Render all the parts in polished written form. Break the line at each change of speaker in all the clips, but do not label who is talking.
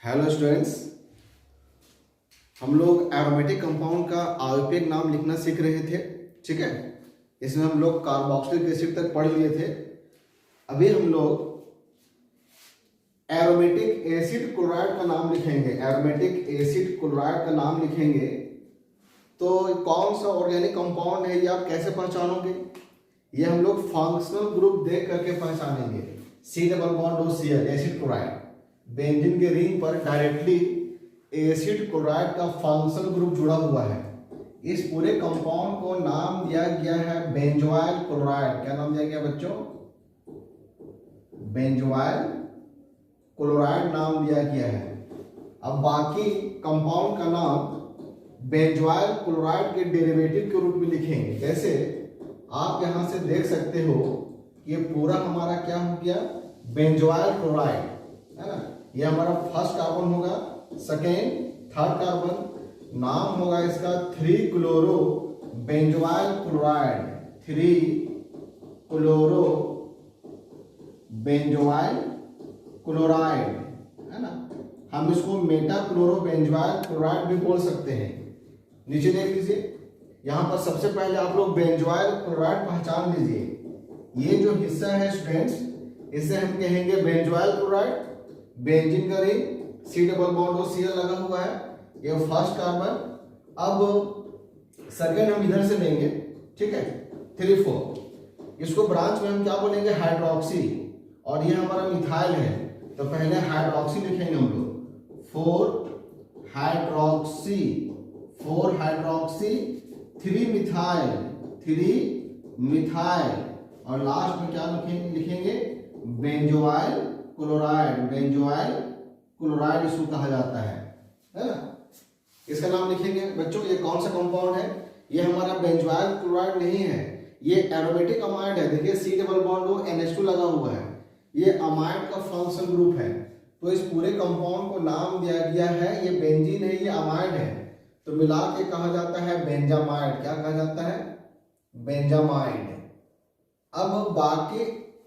Hello students, हम लोग aromatic compound का आयुर्वेदिक नाम लिखना सीख रहे थे। ठीक है, इसमें हम लोग कार्बोक्सिलिक एसिड तक पढ़ लिए थे। अभी हम लोग एरोमेटिक एसिड क्लोराइड का नाम लिखेंगे। एरोमेटिक एसिड क्लोराइड का नाम लिखेंगे तो कौन सा ऑर्गेनिक कंपाउंड है ये आप कैसे पहचानोगे? ये हम लोग फंक्शनल ग्रुप देख करके पहचानेंगे। C double bond O Cl acid chloride, benzene के रिंग पर डायरेक्टली एसिड क्लोराइड का फंक्शनल ग्रुप जुड़ा हुआ है। इस पूरे कंपाउंड को नाम दिया गया है बेंजोइल क्लोराइड। क्या नाम दिया गया बच्चों? बेंजोइल क्लोराइड नाम दिया गया है। अब बाकी कंपाउंड का नाम बेंजोइल क्लोराइड के डेरिवेटिव के रूप में लिखेंगे। जैसे आप यहां से देख सकते हो ये पूरा हमारा क्या हो गया, बेंजोइल क्लोराइड है ना। ये हमारा फर्स्ट कार्बन होगा, सेकेंड, थर्ड कार्बन, नाम होगा इसका 3 chloro benzoyl chloride. 3 chloro benzoyl chloride है ना। हम इसको मेटा क्लोरो बेंजोइल क्लोराइड भी बोल सकते हैं। नीचे देख लीजिए, यहां पर सबसे पहले आप लोग बेंजोइल क्लोराइड पहचान लीजिए। ये जो हिस्सा है स्टूडेंट्स, इसे हम कहेंगे बेंजोइल क्लोराइड। बेंजीन का ring, C double bond O Cl लगा हुआ है, ये फर्स्ट कार्बन। अब सेकेंड हम इधर से लेंगे, ठीक है, 3 4। इसको ब्रांच में हम क्या बोलेंगे, हाइड्रोक्सी। और ये हमारा मिथाइल है, तो पहले हाइड्रोक्सी लिखेंगे हम लोग। 4 हाइड्रोक्सी, 4 हाइड्रोक्सी, 3 मिथाइल, 3 मिथाइल, और लास्ट में क्या लिखेंगे, बेंजोइल क्लोराइड। बेंजोइल क्लोराइड इसको कहा जाता है ना। इसका नाम लिखेंगे बच्चों। ये कौन सा कंपाउंड है? ये हमारा बेंजोइल क्लोराइड नहीं है, ये एरोमेटिक अमाइड है। देखिए सी डबल बॉन्ड ओ NH2 लगा हुआ है, ये अमाइड का फंक्शनल ग्रुप है। तो इस पूरे कंपाउंड को नाम दिया गया है, ये बेंजीन है, ये अमाइड है, तो मिला के कहा जाता है बेंजामाइड। क्या कहा जाता है? बेंजामाइड। अब बाकी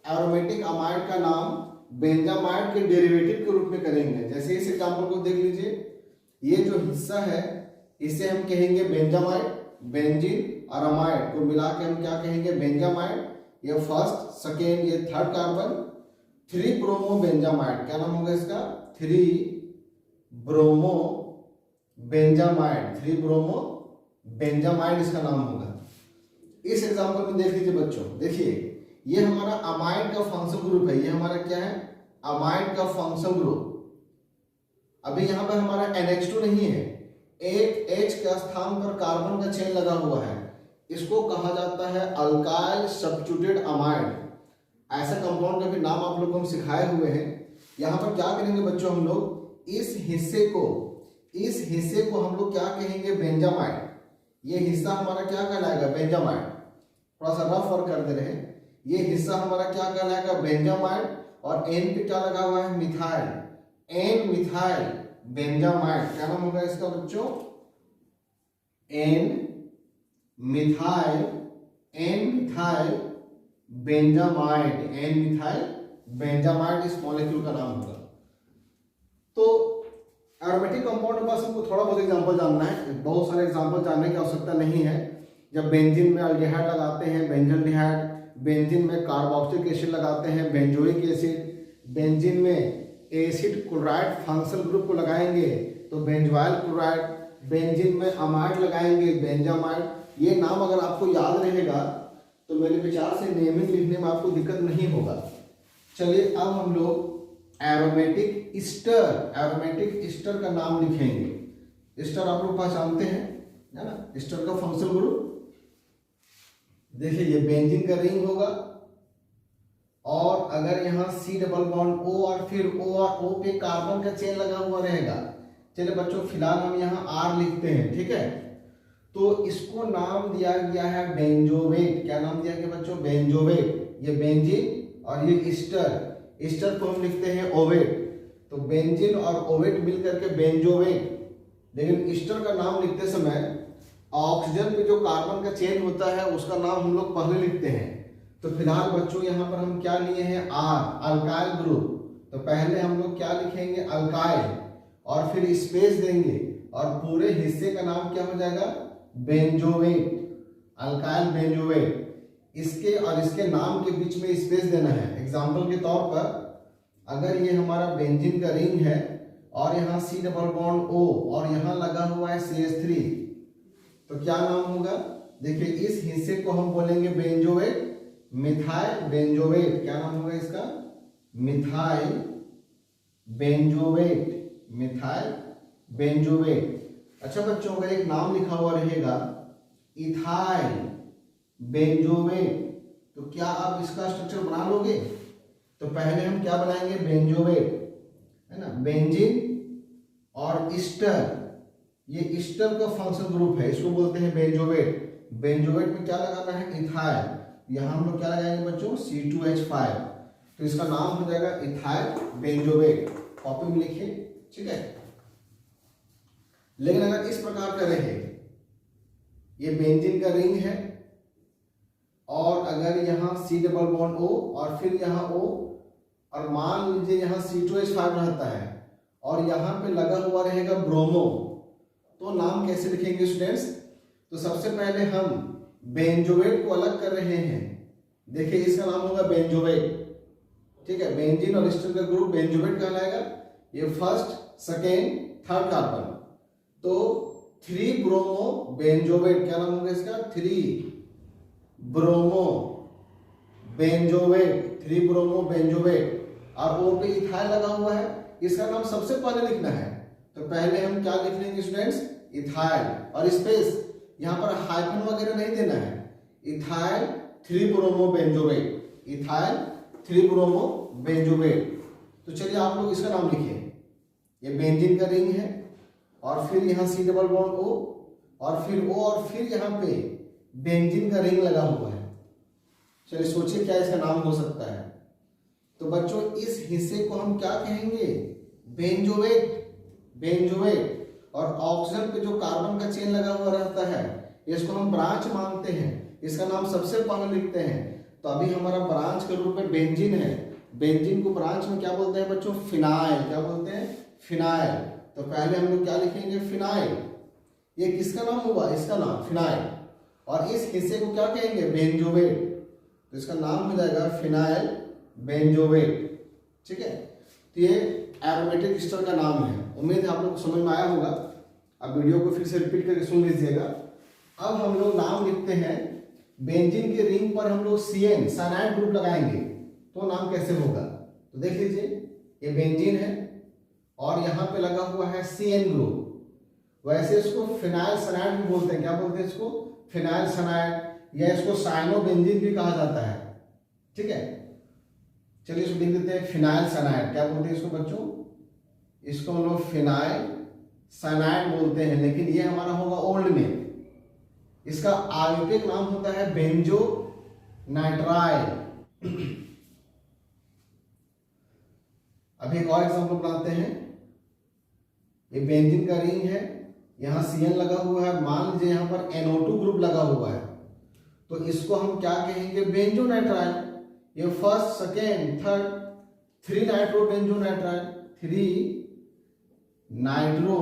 एरोमेटिक अमाइड का नाम बेंजामाइड के डेरिवेटिव के रूप में करेंगे। जैसे इस एग्जांपल को देख लीजिए, ये जो हिस्सा है इसे हम कहेंगे बेंजामाइड। बेंजीन और अमाइड को मिला के हम क्या कहेंगे, बेंजामाइड। ये फर्स्ट, सेकेंड, ये थर्ड कार्बन, 3 ब्रोमो बेंजामाइड। क्या नाम होगा इसका? 3 ब्रोमो बेंजामाइड। 3 ब्रोमो बेंजामाइड इसका नाम होगा। इस एग्जांपल में देख लीजिए बच्चों, देखिए ये हमारा अमाइड का फंक्शनल ग्रुप है। ये हमारा क्या है? अमाइड का फंक्शनल ग्रुप। अभी यहां पर हमारा NH2 नहीं है, एक H के स्थान पर कार्बन का चेन लगा हुआ है, इसको कहा जाता है अल्काइल सब्स्टिट्यूटेड अमाइड। ऐसा कंपाउंड का भी नाम आप लोग को हम सिखाए हुए हैं। यहां पर क्या करेंगे बच्चों, हम लोग इस हिस्से को हम लोग क्या कहेंगे, बेंजामाइड। ये हिस्सा हमारा क्या कहलाएगा, बेंजामाइड। थोड़ा सा रफ वर्क कर दे रहे हैं। ये हिस्सा हमारा क्या कहलाएगा, बेंजामाइड। और N पे क्या लगा हुआ है, मिथाइल। N methyl benzamide. क्या नाम होगा इसका बच्चों? N methyl, N methyl benzamide. N methyl benzamide इस मॉलिक्यूल का नाम होगा। तो एरोमेटिक कंपाउंड में बस हमको थोड़ा बहुत एग्जांपल जानना है, बहुत सारे एग्जांपल जानने की आवश्यकता नहीं है। जब बेंजीन में अल्डिहाइड लगाते हैं, बेंजल्डिहाइड, बेंजीन में कार्बोक्सिलिक एसिड लगाते हैं, बेंजोइक एसिड, बेंजीन में एसिड क्लोराइड फंक्शनल ग्रुप को लगाएंगे तो बेंजोइल क्लोराइड, बेंजीन में अमाइड लगाएंगे, बेंजामाइड। ये नाम अगर आपको याद रहेगा तो मेरे विचार से नेमिंग लिखने में आपको दिक्कत नहीं होगा। चलिए अब हम लोग एरोमेटिक ईस्टर का नाम लिखेंगे। ईस्टर आप लोग पहचानते हैं है ना, ईस्टर का फंक्शनल ग्रुप। देखिए ये बेंजीन का रिंग होगा, और अगर यहाँ C डबल बॉन्ड O और फिर O और O पे कार्बन का चेन लगा हुआ रहेगा। चलिए बच्चों फिलहाल हम यहाँ R लिखते हैं, ठीक है। तो इसको नाम दिया गया है बेंजोवेट। क्या नाम दिया गया बच्चों? बेंजोवेट। ये बेंजीन और ये ईस्टर को हम लिखते हैं ओवेट। तो बेंजीन और ओवेट मिलकर के बेंजोवेट। लेकिन ईस्टर का नाम लिखते समय ऑक्सीजन पे जो कार्बन का चेन होता है उसका नाम हम लोग पहले लिखते हैं। तो फिलहाल बच्चों यहाँ पर हम क्या लिए हैं, R, अल्काइल ग्रुप। तो पहले हम लोग क्या लिखेंगे, अल्काइल। और फिर स्पेस देंगे और पूरे हिस्से का नाम क्या हो जाएगा, बेंजोएट, अल्काइल बेंजोएट। इसके और इसके नाम के बीच में स्पेस देना है। एग्जाम्पल के तौर पर अगर ये हमारा बेंजीन का रिंग है और यहाँ C डबल बॉन्ड O और यहाँ लगा हुआ है CH3, तो क्या नाम होगा, देखिए इस हिस्से को हम बोलेंगे बेंजोएट, मिथाइल बेंजोएट। क्या नाम होगा इसका, मिथाइल बेंजोएट, मिथाइल बेंजोएट। अच्छा बच्चों का एक नाम लिखा हुआ रहेगा इथाइल बेंजोएट, तो क्या आप इसका स्ट्रक्चर बना लोगे? तो पहले हम क्या बनाएंगे, बेंजोएट है ना, बेंजीन और ईस्टर, ये ईस्टर का फंक्शन ग्रुप है, इसको बोलते हैं बेंजोएट। बेंजोएट में क्या लगाना है, इथाइल, यहाँ हम लोग क्या लगाएंगे बच्चों, C2H5, तो इसका नाम हो जाएगा इथाइल बेंजोएट। कॉपी में लिखिए, ठीक है। लेकिन अगर इस प्रकार का रहे, ये बेंजीन का रिंग है और अगर यहाँ C डबल बॉन्ड O और फिर यहाँ O और मान लीजिए यहाँ C2H5 रहता है और यहाँ पे लगा हुआ रहेगा ब्रोमो, तो नाम कैसे लिखेंगे स्टूडेंट्स? तो सबसे पहले हम बेंजोएट को अलग कर रहे हैं। देखिए इसका नाम होगा बेंजोएट, ठीक है। बेंजीन और ईस्टर का ग्रुप बेंजोएट कहलाएगा। ये फर्स्ट, सेकेंड, थर्ड कार्बन, तो 3 ब्रोमो बेंजोएट, क्या नाम होगा इसका, 3 ब्रोमो बेंजोएट, 3 ब्रोमो बेंजोएट। और O पे इथाइल लगा हुआ है, इसका नाम सबसे पहले लिखना है। तो पहले हम क्या लिख लेंगे स्टूडेंट्स, इथाइल, और स्पेस, यहाँ पर हाइफन वगैरह नहीं देना है, ethyl 3 bromo benzoate, ethyl 3 bromo benzoate. तो चलिए आप लोग इसका नाम लिखिए। ये बेंजीन का रिंग है और फिर यहाँ C डबल बॉन्ड O और फिर O और फिर यहाँ पे बेंजीन का रिंग लगा हुआ है। चलिए सोचिए क्या इसका नाम हो सकता है। तो बच्चों इस हिस्से को हम क्या कहेंगे, बेंजोएट, बेंजोएट। और ऑक्सीजन पे जो कार्बन का चेन लगा हुआ रहता है, इसको हम ब्रांच मानते हैं, इसका नाम सबसे पहले लिखते हैं। तो अभी हमारा ब्रांच के रूप में बेंजीन है, बेंजीन को ब्रांच में क्या बोलते हैं बच्चों, फिनाइल, क्या बोलते हैं, फिनाइल। तो पहले हम लोग क्या लिखेंगे, फिनाइल। ये किसका नाम हुआ, इसका नाम फिनाइल, और इस हिस्से को क्या कहेंगे, बेंजोएट, तो इसका नाम हो जाएगा फिनाइल बेंजोएट, ठीक है। तो ये एरोमेटिक ईस्टर का नाम है। उम्मीद है आप लोग को समझ में आया होगा। अब वीडियो को फिर से रिपीट करके सुन लीजिएगा। अब हम लोग नाम लिखते हैं, बेंजीन के रिंग पर हम लोग CN साइनाइड ग्रुप लगाएंगे, तो नाम कैसे होगा। तो देख लीजिए, ये बेंजीन है और यहाँ पे लगा हुआ है CN ग्रुप, वैसे इसको फिनाइल सनाइड भी बोलते हैं। क्या बोलते हैं इसको, फिनाइल सनाइड, या इसको साइनोबेंजीन भी कहा जाता है, ठीक है। चलिए इसको लिख देते हैं फिनाइल सनाइड। क्या बोलते हैं इसको बच्चों, इसको हम लोग फिनाइल सनाइड बोलते हैं, लेकिन ये हमारा होगा ओल्ड में। इसका आयुर्वेदिक नाम होता है बेंजो नाइट्राइल। अभी एक और एग्जांपल बनाते हैं। ये बेंजीन का रिंग है, यहाँ CN लगा हुआ है, मान लीजिए यहाँ पर NO2 ग्रुप लगा हुआ है, तो इसको हम क्या कहेंगे, बेंजो नाइट्राइल। ये first, second, third, 3 nitro benzonitrile, 3 nitro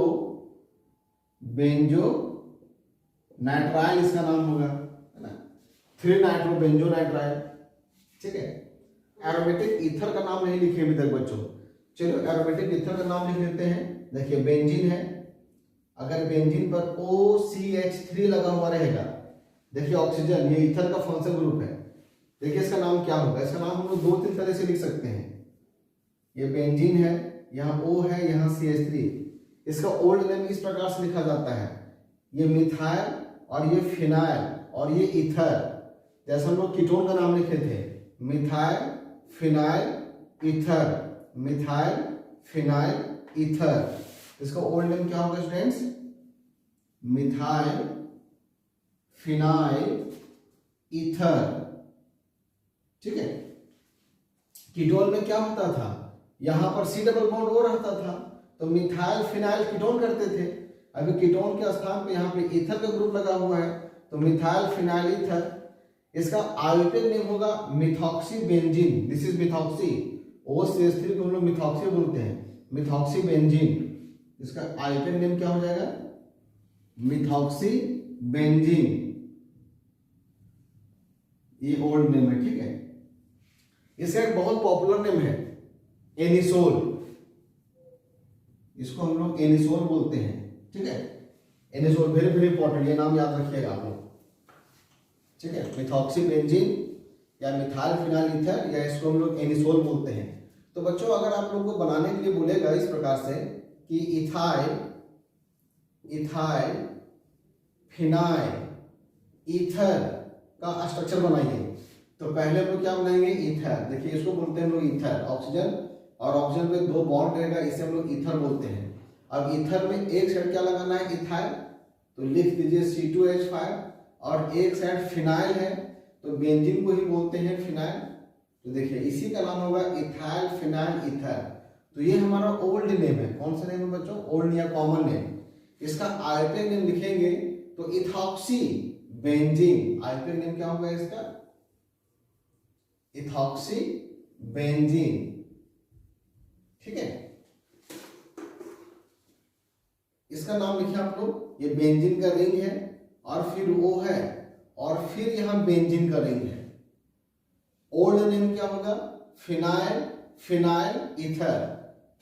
benzonitrile इसका नाम होगा, है ना, 3 नाइट्रो बेंजो नाइट्राइल, ठीक है। एरोमेटिक ईथर का नाम नहीं लिखे अभी तक बच्चों। चलो एरोमेटिक ईथर का नाम लिख लेते हैं। देखिए बेंजीन है, अगर बेंजीन पर OCH3 लगा हुआ रहेगा, देखिए ऑक्सीजन, ये ईथर का फंक्शन ग्रुप है। देखिए इसका नाम क्या होगा, इसका नाम हम लोग 2-3 तरह से लिख सकते हैं। ये बेंजीन है, यहाँ O है, यहाँ CH3। इसका ओल्ड नेम इस प्रकार से लिखा जाता है, ये मिथाइल और ये फिनाइल और ये ईथर। जैसे हम लोग कीटोन का नाम लिखे थे, methyl phenyl ether, methyl phenyl ether. इसका ओल्ड नेम क्या होगा स्टूडेंट्स, मिथाइल फिनाइल ईथर, ठीक है। कीटोन में क्या होता था, यहां पर C डबल बॉन्ड O रहता था, तो मिथाइल फिनाइल कीटोन करते थे। अभी कीटोन के स्थान पे यहाँ पे ईथर का ग्रुप लगा हुआ है, तो मिथाइल फिनाइल ईथर। इसका आयुर्वेदिक नेम होगा methoxy benzene, this is methoxy. OCH3 को हम लोग मिथॉक्सी बोलते हैं, मिथॉक्सी बेंजीन। इसका आइपेग नेम क्या हो जाएगा? मिथॉक्सी बेंजीन, ये ओल्ड नेम है, ठीक है। इसका एक बहुत पॉपुलर नेम है एनिसोल, इसको हम लोग एनिसोल बोलते हैं, ठीक है। एनिसोल वेरी वेरी इंपॉर्टेंट, ये नाम याद रखिएगा आप लोग, ठीक है। मिथॉक्सी बेंजीन या मिथाइल फिनाइल ईथर, या इसको हम लोग एनिसोल बोलते हैं। तो बच्चों अगर आप लोग को बनाने के लिए बोलेगा इस प्रकार से कि इथाइल फिनाइल ईथर का स्ट्रक्चर बनाइए, तो पहले हम लोग क्या बनाएंगे? ईथर। देखिए इसको बोलते हैं हम लोग ईथर, ऑक्सीजन और ऑक्सीजन पे 2 बॉन्ड रहेगा, इसे हम लोग ईथर बोलते हैं। अब ईथर में एक साइड क्या लगाना है? इथाइल, तो लिख दीजिए C2H5, और एक साइड फिनाइल है तो बेंजीन को ही बोलते हैं फिनाइल। तो देखिए इसी का नाम होगा इथाइल फिनाइल ईथर। तो ये हमारा ओल्ड नेम है। कौन सा नेम है बच्चों? ओल्ड या कॉमन नेम। इसका आईपीएक नेम लिखेंगे तो इथॉक्सी बेंजीन। आईपीएक नेम क्या होगा इसका? इथॉक्सी बेंजीन, ठीक है। इसका नाम लिखे आप लोग, ये बेंजीन का रिंग है और फिर वो है और फिर यहां बेंजीन का रिंग है। ओल्ड नेम क्या होगा? Phenyl phenyl ether,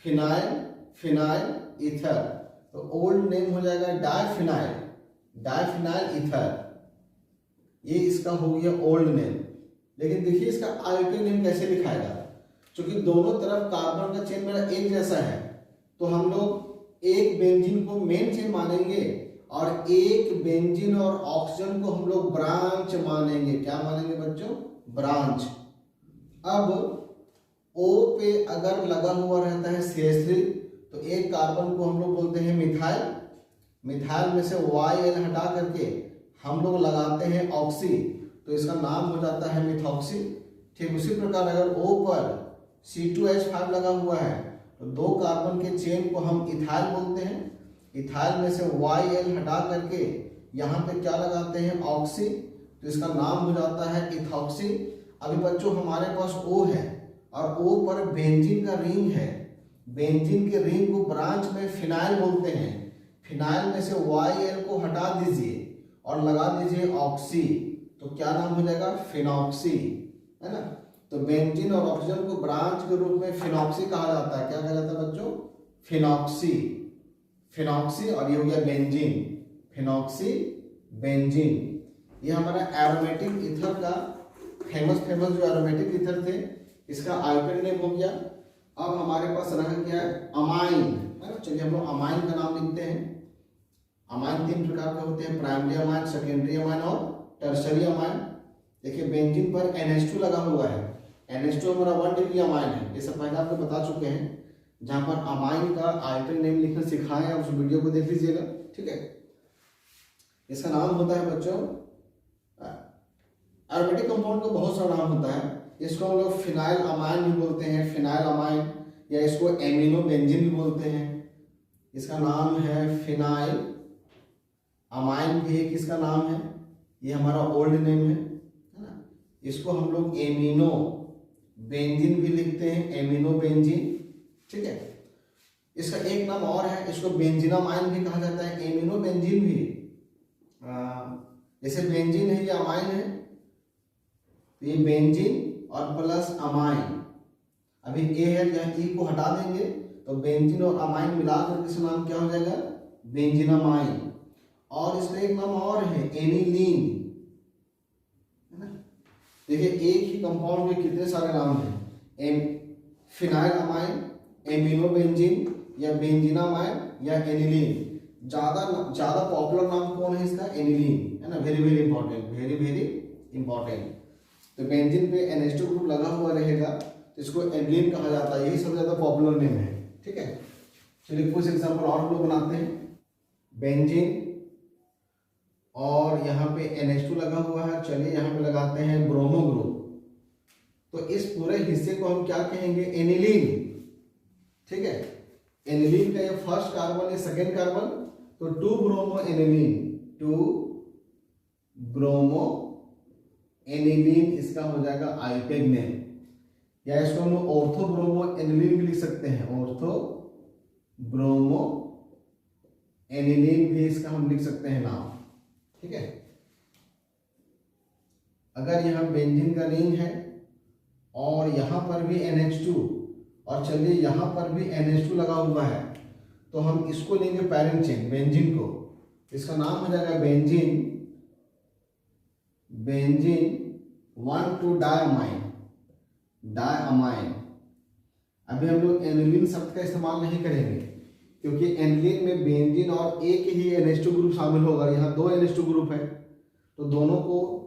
phenyl phenyl ether. तो ओल्ड नेम हो जाएगा डाइफिनाइल, डाइफिनाइल ईथर। ये इसका हो गया ओल्ड नेम। लेकिन देखिए इसका आईपीएक नेम कैसे लिखाएगा? क्योंकि दोनों तरफ कार्बन का चेन मेरा एक जैसा है, तो हम लोग एक बेंजीन को मेन चेन मानेंगे और एक बेंजीन और ऑक्सीजन को हम लोग ब्रांच मानेंगे। क्या मानेंगे बच्चों? ब्रांच। अब O पे अगर लगा हुआ रहता है CH3, तो एक कार्बन को हम लोग बोलते हैं मिथाइल। मिथाइल में से YL हटा करके हम लोग लगाते हैं ऑक्सी, तो इसका नाम हो जाता है मिथॉक्सी। ठीक उसी प्रकार अगर O पर C2H5 लगा हुआ है तो 2 कार्बन के चेन को हम इथाइल बोलते हैं। इथाइल में से YL हटा करके यहाँ पे क्या लगाते हैं? ऑक्सी, तो इसका नाम हो जाता है इथॉक्सी। अभी बच्चों हमारे पास O है और O पर बेंजीन का रिंग है। बेंजीन के रिंग को ब्रांच में फिनाइल बोलते हैं। फिनाइल में से YL को हटा दीजिए और लगा दीजिए ऑक्सी, तो क्या नाम हो जाएगा? फिनॉक्सी, है ना। तो बेंजीन और ऑक्सीजन को ब्रांच के रूप में फिनॉक्सी कहा जाता है। क्या कहा जाता है बच्चों? Phenoxy, phenoxy. और ये हो गया बेंजीन, फिनॉक्सी बेंजीन। ये हमारा एरोमेटिक ईथर का फेमस जो एरोमेटिक ईथर थे, इसका आईपीएक नेम हो गया। अब हमारे पास रह गया अमाइन, है ना। चलिए हम लोग अमाइन का नाम लिखते हैं। अमाइन 3 प्रकार के होते हैं, प्राइमरी अमाइन, सेकेंडरी अमाइन और टर्शरी अमाइन। देखिए बेंजीन पर NH2 लगा हुआ है। NH2 हमारा 1 डिग्री अमाइन है, ये सब पहले आपको बता चुके हैं। जहां पर अमाइन का आईपीएक नेम लिखना सिखाए हैं, उस वीडियो को देख लीजिएगा, ठीक है। इसका नाम होता है बच्चों, एरोमेटिक कंपाउंड का बहुत सारा नाम होता है। इसको हम लोग फिनाइल अमाइन भी बोलते हैं, फिनाइल अमाइन, या इसको एमिनो बेंजीन भी बोलते हैं। इसका नाम है फिनाइल अमाइन भी एक इसका नाम है, ये हमारा ओल्ड नेम है ना। इसको हम लोग एमिनो बेंजीन भी लिखते हैं, एमिनो बेंजीन, ठीक है। इसका एक नाम और है, इसको बेंजीनामाइन भी कहा जाता है, एमिनो बेंजीन भी। जैसे बेंजीन है, ये अमाइन है, तो ये बेंजीन और प्लस अमाइन। अभी ए है, यहाँ ई को हटा देंगे तो बेंजीन और अमाइन मिलाकर किस नाम क्या हो जाएगा? बेंजीनामाइन। और इसका एक नाम और है, एनिलीन, है ना। देखिए एक ही कंपाउंड के कितने सारे नाम हैं, फिनाइल अमाइन, एमिनो बेंजीन, या बेंजीनामाइन, या एनिलीन। ज्यादा पॉपुलर नाम कौन है इसका? एनिलीन, है ना। Very very important, very very important. तो बेंजीन पे NH2 ग्रुप लगा हुआ रहेगा तो इसको एनिलीन कहा जाता है, यही सबसे ज्यादा पॉपुलर नेम है, ठीक है। चलिए कुछ एग्जांपल और लोग बनाते हैं। बेंजीन और यहाँ पे NH2 लगा हुआ है, चलिए यहाँ पे लगाते हैं ब्रोमो ग्रुप। तो इस पूरे हिस्से को हम क्या कहेंगे? एनिलीन, ठीक है। एनिलीन का ये फर्स्ट कार्बन है, सेकेंड कार्बन, तो 2 ब्रोमो एनिलीन, 2 ब्रोमो एनिलीन इसका हो जाएगा आईपीएक नेम। या इसको हम ऑर्थो ब्रोमो एनिलीन भी लिख सकते हैं, ऑर्थो ब्रोमो एनिलीन भी इसका हम लिख सकते हैं नाम, ठीक है। अगर यहाँ बेंजीन का रिंग है और यहाँ पर भी NH2 और चलिए यहाँ पर भी NH2 लगा हुआ है, तो हम इसको लेंगे पैरेंट चेन बेंजीन को, इसका नाम हो जाएगा बेंजीन 1,2 डायअमाइन। अभी हम लोग एनिलीन शब्द का इस्तेमाल नहीं करेंगे क्योंकि एनिलीन में बेंजीन और एक ही NH2 ग्रुप शामिल होगा। यहाँ 2 NH2 ग्रुप है, तो दोनों को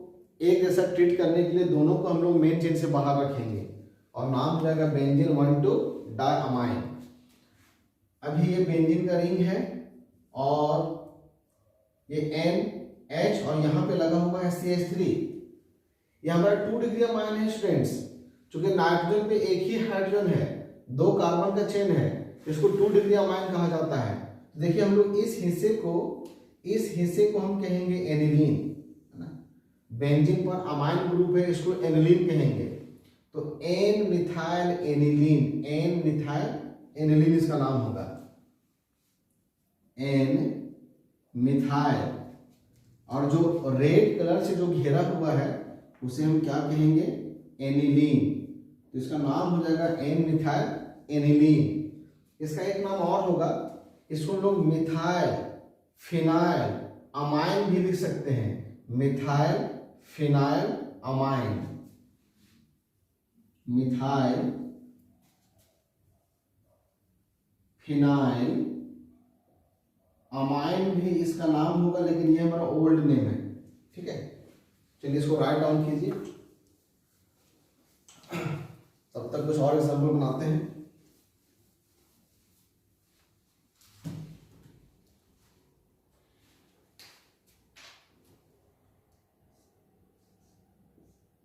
एक जैसा ट्रीट करने के लिए दोनों को हम लोग मेन चेन से बाहर रखेंगे और नाम हो जाएगा बेंजीन 1,2 डायअमाइन। अभी ये बेंजीन का रिंग है और ये NH और यहाँ पे लगा हुआ है CH3। ये हमारा 2 डिग्री अमाइन है स्टूडेंट्स, चूंकि नाइट्रोजन पे एक ही हाइड्रोजन है, 2 कार्बन का चेन है, इसको 2 डिग्री अमाइन कहा जाता है। तो देखिए हम लोग इस हिस्से को हम कहेंगे एनिलीन, है ना। बेंजीन पर अमाइन ग्रुप है, इसको एनिलीन कहेंगे। तो एन मिथाइल एनिलीन इसका नाम होगा, एन मिथाइल। और जो रेड कलर से जो घेरा हुआ है उसे हम क्या कहेंगे, एनिलीन। तो इसका नाम हो जाएगा एन मिथाइल एनिलीन। इसका एक नाम और होगा, इसको लोग मिथाइल फिनाइल अमाइन भी लिख सकते हैं, methyl phenyl amine, methyl phenyl amine भी इसका नाम होगा, लेकिन ये हमारा ओल्ड नेम है, ठीक है। चलिए इसको राइट डाउन कीजिए, तब तक कुछ और एग्जाम्पल बनाते हैं।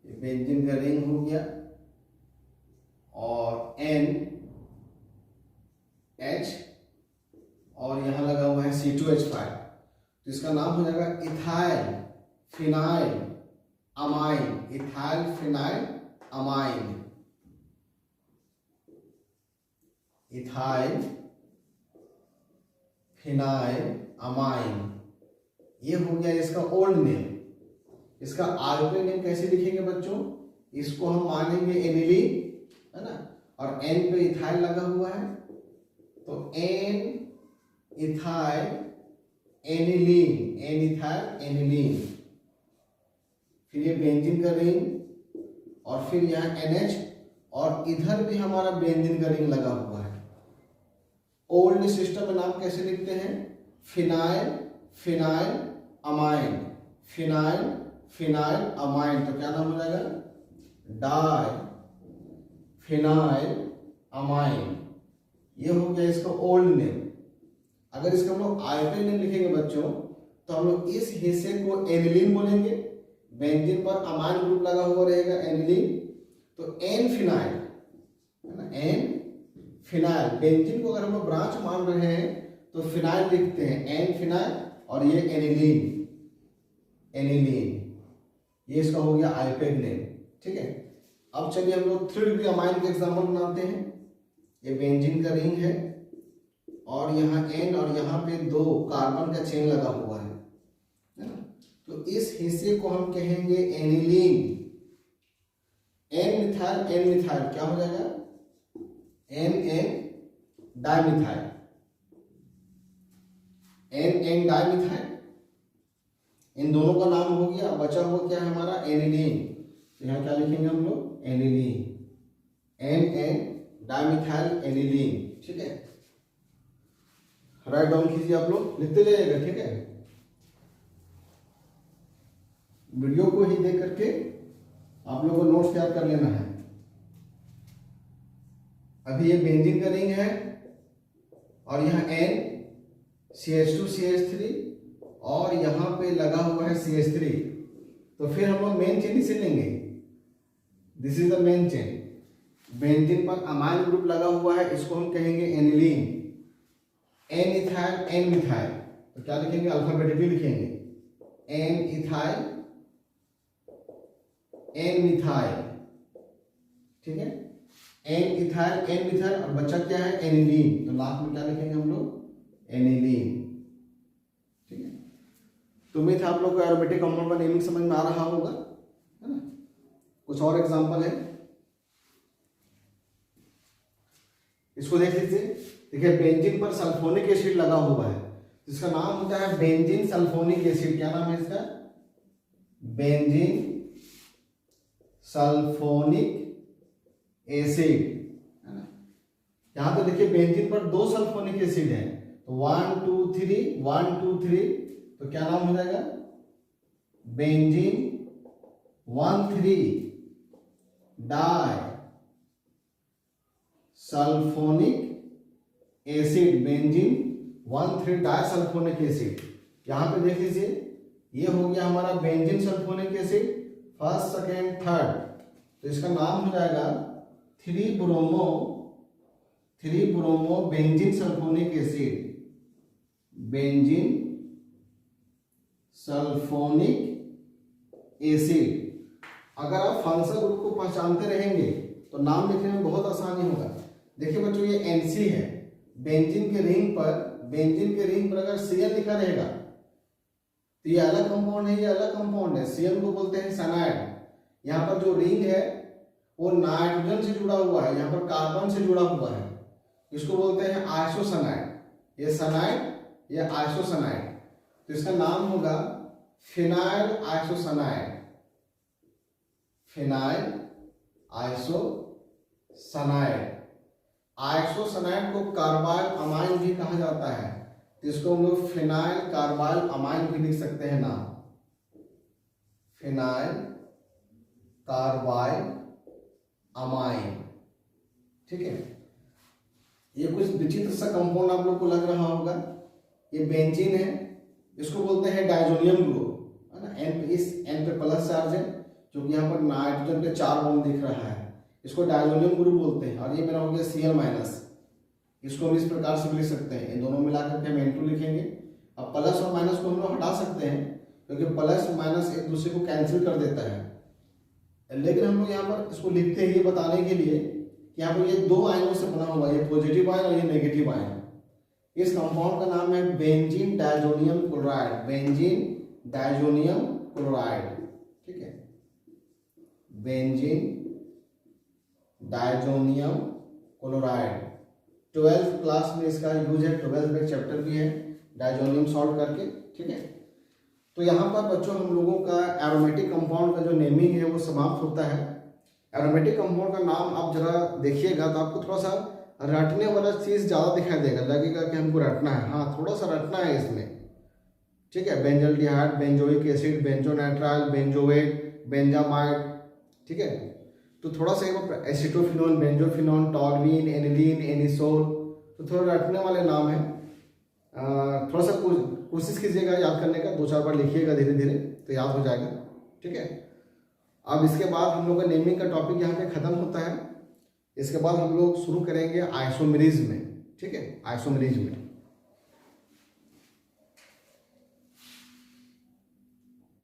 बेंजीन का रिंग हो गया और NH और यहां लगा हुआ है C2H5, तो इसका नाम हो जाएगा ethyl phenyl amine, ethyl phenyl amine, ethyl phenyl amine. ये हो गया इसका ओल्ड नेम। इसका आयुर्वेद नेम कैसे लिखेंगे बच्चों, इसको हम मानेंगे एनिलीन, है ना, और N पे इथाइल लगा हुआ है, तो N ethyl aniline, N ethyl aniline. फिर ये बेंजीन का रिंग और फिर यहाँ NH और इधर भी हमारा बेंजीन का रिंग लगा हुआ है। ओल्ड सिस्टम में नाम कैसे लिखते हैं, phenyl phenyl amine, phenyl phenyl amine. तो क्या नाम हो जाएगा, डाई फिनाइल अमाइन। ये हो गया इसका ओल्ड नेम। अगर इसका हम लोग आयुर्वेद नेम लिखेंगे बच्चों, तो हम लोग इस हिस्से को एनिलीन बोलेंगे, बेंजीन पर अमाइन ग्रुप लगा हुआ रहेगा एनिलीन, तो एन फिनाइल, है ना, एन फिनाइल। बेंजीन को अगर हम लोग ब्रांच मान रहे हैं तो फिनाइल लिखते हैं, एन फिनाइल, और ये एनिलीन, एनिलीन। ये इसका हो गया आईपेग नेम, ठीक है। अब चलिए हम लोग 3 डिग्री अमाइन के एग्जाम्पल बनाते हैं। ये बेंजीन का रिंग है और यहाँ N और यहाँ पे 2 कार्बन का चेन लगा हुआ है ना, तो इस हिस्से को हम कहेंगे एनिलीन। N मिथाइल क्या हो जाएगा, N डाइमिथाइल, N डाइमिथाइल। इन दोनों का नाम हो गया, बचा हुआ क्या है हमारा, एनिलीन। तो यहाँ क्या लिखेंगे हम लोग, एनिलीन, N डाइमिथाइल एनिलीन, ठीक है। राइट डाउन कीजिए, आप लोग लिखते जाइएगा, ठीक है। वीडियो को ही देख करके आप लोगों को नोट्स तैयार कर लेना है। अभी ये बेंजीन का रिंग है और यहाँ N CH2 CH3 और यहाँ पे लगा हुआ है CH3, तो फिर हम लोग मेन चेन इसे लेंगे। This is the main chain. Benzene पर अमाइन ग्रुप लगा हुआ है, इसको हम कहेंगे aniline. N ethyl N methyl, तो क्या लिखेंगे, अल्फाबेटिकली लिखेंगे, N इथाइल N मिथाइल, ठीक है। N इथाइल N मिथाइल और बच्चा क्या है, एनिलीन। तो लास्ट में क्या लिखेंगे हम लोग, एनिलीन, तो उम्मीद है आप लोग को एरोमेटिक कंपाउंड का नेमिंग समझ में आ रहा होगा, है ना। कुछ और एग्जांपल है, इसको देख लीजिए। देखिए बेंजीन पर सल्फोनिक एसिड लगा हुआ है, जिसका नाम होता है बेंजीन सल्फोनिक एसिड। क्या नाम है इसका? बेंजीन सल्फोनिक एसिड, है ना। यहां पे देखिए बेंजीन पर 2 सल्फोनिक एसिड है, तो 1 2 3 1 2 3, तो क्या नाम हो जाएगा? Benzene 1,3 di sulphonic acid, benzene 1,3 di sulphonic acid. यहां पे देख लीजिए, ये हो गया हमारा benzene sulphonic acid, first second third, तो इसका नाम हो जाएगा 3 bromo benzene sulphonic acid, benzene sulphonic acid. अगर आप फंक्शनल ग्रुप को पहचानते रहेंगे तो नाम लिखने में बहुत आसानी होगा। देखिए बच्चों, ये NC है, बेंजीन के रिंग पर अगर CN लिखा रहेगा तो ये अलग कंपाउंड है, ये अलग कंपाउंड है। CN को बोलते हैं साइनाइड। यहाँ पर जो रिंग है वो नाइट्रोजन से जुड़ा हुआ है, यहाँ पर कार्बन से जुड़ा हुआ है, इसको बोलते हैं आइसोसाइनाइड। ये साइनाइड, ये आइसोसाइनाइड, तो इसका नाम होगा phenyl isocyanide, phenyl isocyanide. Isocyanide को कार्बाइल अमाइन भी कहा जाता है, तो इसको हम लोग फिनाइल कार्बाइल अमाइन भी लिख सकते हैं नाम, फिनाइल कार्बाइल अमाइन। ठीक है, ये कुछ विचित्र सा कंपाउंड आप लोग को लग रहा होगा। ये बेंजीन है, इसको बोलते हैं डायजोनियम ग्रुप, है ना। इस N पे प्लस चार्ज है, जो कि यहाँ पर नाइट्रोजन पे 4 बॉन्ड दिख रहा है, इसको डायजोनियम ग्रुप बोलते हैं। और ये मेरा हो गया Cl-, इसको हम इस प्रकार से भी लिख सकते हैं, इन दोनों मिलाकर के हम N2 लिखेंगे। अब प्लस और माइनस को हम लोग हटा सकते हैं, क्योंकि प्लस माइनस एक दूसरे को कैंसिल कर देता है। लेकिन हम लोग यहाँ पर इसको लिखते हैं ये बताने के लिए कि यहाँ पर ये 2 आयनों से बना हुआ है, ये पॉजिटिव आयन और ये नेगेटिव आयन। इस कंपाउंड का नाम है benzene diazonium chloride, benzene diazonium chloride. ठीक है, benzene diazonium chloride. 12th class में इसका यूज है, 12th में चैप्टर भी है डायजोनियम सॉल्व करके। ठीक है, तो यहाँ पर बच्चों हम लोगों का एरोमेटिक कंपाउंड का जो नेमिंग है वो समाप्त होता है। एरोमेटिक कंपाउंड का नाम आप जरा देखिएगा तो आपको थोड़ा सा रटने वाला चीज़ ज़्यादा दिखाई देगा, लगेगा कि हमको रटना है। हाँ, थोड़ा सा रटना है इसमें। ठीक है, benzaldehyde, benzoic acid, benzonitrile, benzoate, benzamide. ठीक है, तो थोड़ा सा acetophenone, benzophenone, toluene, aniline, anisole, तो थोड़ा रटने वाले नाम है। थोड़ा सा कोशिश कीजिएगा याद करने का, 2-4 बार लिखिएगा, धीरे धीरे तो याद हो जाएगा। ठीक है, अब इसके बाद हम लोग का नेमिंग का टॉपिक यहाँ पे खत्म होता है। इसके बाद हम लोग शुरू करेंगे आइसोमेरिज्म में। ठीक है, आइसोमेरिज्म में